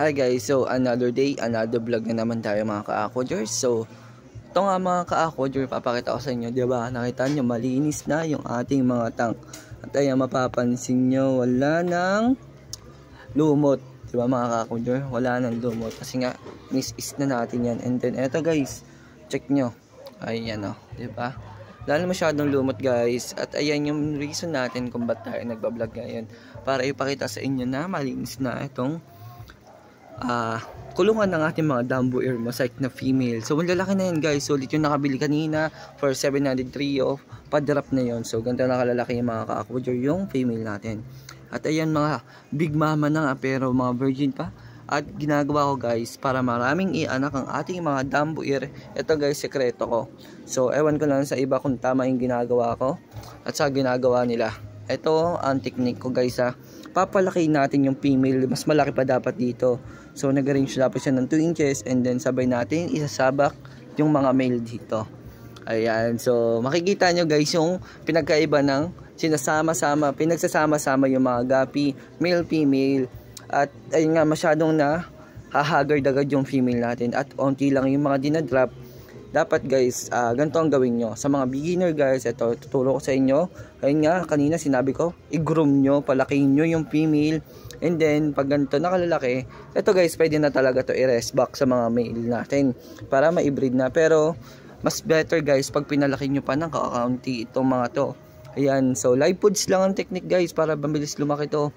Hi guys, so another day, another vlog na naman tayo mga ka-aquadgers. So, ito nga mga ka-aquadgers, papakita ko sa inyo, diba? Nakita nyo, malinis na yung ating mga tank. At ayan, mapapansin nyo, wala nang lumot. Diba mga ka-aquadgers? Wala nang lumot. Kasi nga, miss-is na natin yan. And then, eto guys, check nyo. Ayan o, diba? Wala na masyadong lumot guys. At ayan yung reason natin kung ba't tayo nagbablog ngayon. Para ipakita sa inyo na malinis na itong kulungan ng ating mga Dumbo Air Mosaic na female. So lalaki na yan guys. So ulit yung nakabili kanina for 703 of pa-drop na yon. So ganito na kalalaki yung mga ka-aquadger yung female natin. At ayan mga big mama na nga pero mga virgin pa. At ginagawa ko guys para maraming ianak ang ating mga Dumbo Air. Ito guys sekreto ko. So ewan ko lang sa iba kung tama yung ginagawa ko at sa ginagawa nila. Ito ang technique ko guys papalaki natin yung female. Mas malaki pa dapat dito. So nag-arrange dapat siya ng 2 inches and then sabay natin isasabak yung mga male dito. Ayan, so makikita nyo guys yung pinagkaiba ng pinagsasama-sama yung mga gapi, male, female. At ayun nga, masyadong na hahagard-agad yung female natin at onti lang yung mga dinadrop. Dapat guys, ganito ang gawin nyo. Sa mga beginner guys, ito tuturo ko sa inyo. Ayun nga, kanina sinabi ko, i-groom nyo, palakihin nyo yung female. And then, pag ganito nakalalaki, ito guys, pwede na talaga to i-rest back sa mga male natin para ma-breed na. Pero, mas better guys, pag pinalaki nyo pa ng kakaunti itong mga to. Ayan, so live foods lang ang technique guys para mabilis lumaki to.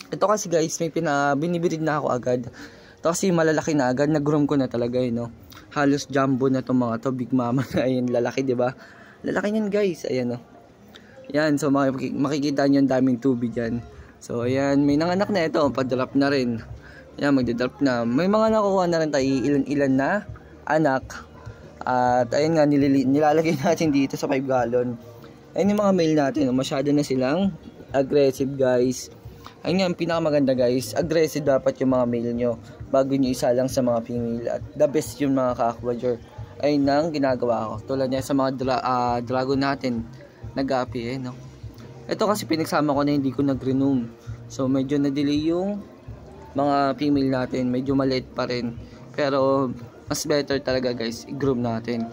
Ito kasi guys, may binibreed na ako agad. Ito kasi malalaki na agad, nag-groom ko na talaga yun, no? Halos jumbo na itong mga to, big mama na, ayun, lalaki, diba? Lalaki yan guys, ayan, no? Yan, so makikita nyo yung daming tubig dyan. So, ayan, may nanganak na ito, pa-drop na rin. Ayan, magdi-drop na. May mga nakuha na rin tayo, ilan-ilan na anak. At, ayun nga, nilalagay natin dito sa 5 gallon. Ayun yung mga male natin, masyado na silang aggressive, guys. Ayun nga, ang pinakamaganda, guys, aggressive dapat yung mga male nyo bago nyo isa lang sa mga female. At the best yung mga ka-aquadger. Ayun ang ginagawa ko. Tulad niya sa mga dragon natin, nag-api, no? Ito kasi pinagsama ko na hindi ko nag-renome. So medyo na-delay yung mga female natin. Medyo maliit pa rin. Pero mas better talaga guys, i-groom natin.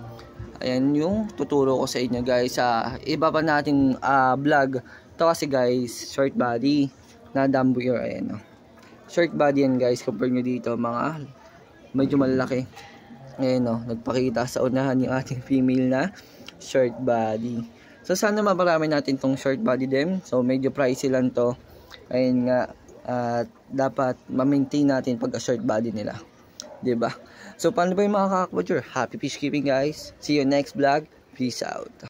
Ayan yung tuturo ko sa inyo guys. Iba pa nating vlog. Ito kasi guys, short body na Dumbo Air. Ayan, no? Short body yan guys. Compare nyo dito mga medyo malalaki. Ayan, no? Nagpakita sa unahan yung ating female na short body. So sana maparami natin tong short body dem. So medyo pricey lang to. Ayun nga, dapat ma-maintain natin pag short body nila. 'Di ba? So paano ba yung mga ka-aquadger? Happy fish keeping guys. See you next vlog. Peace out.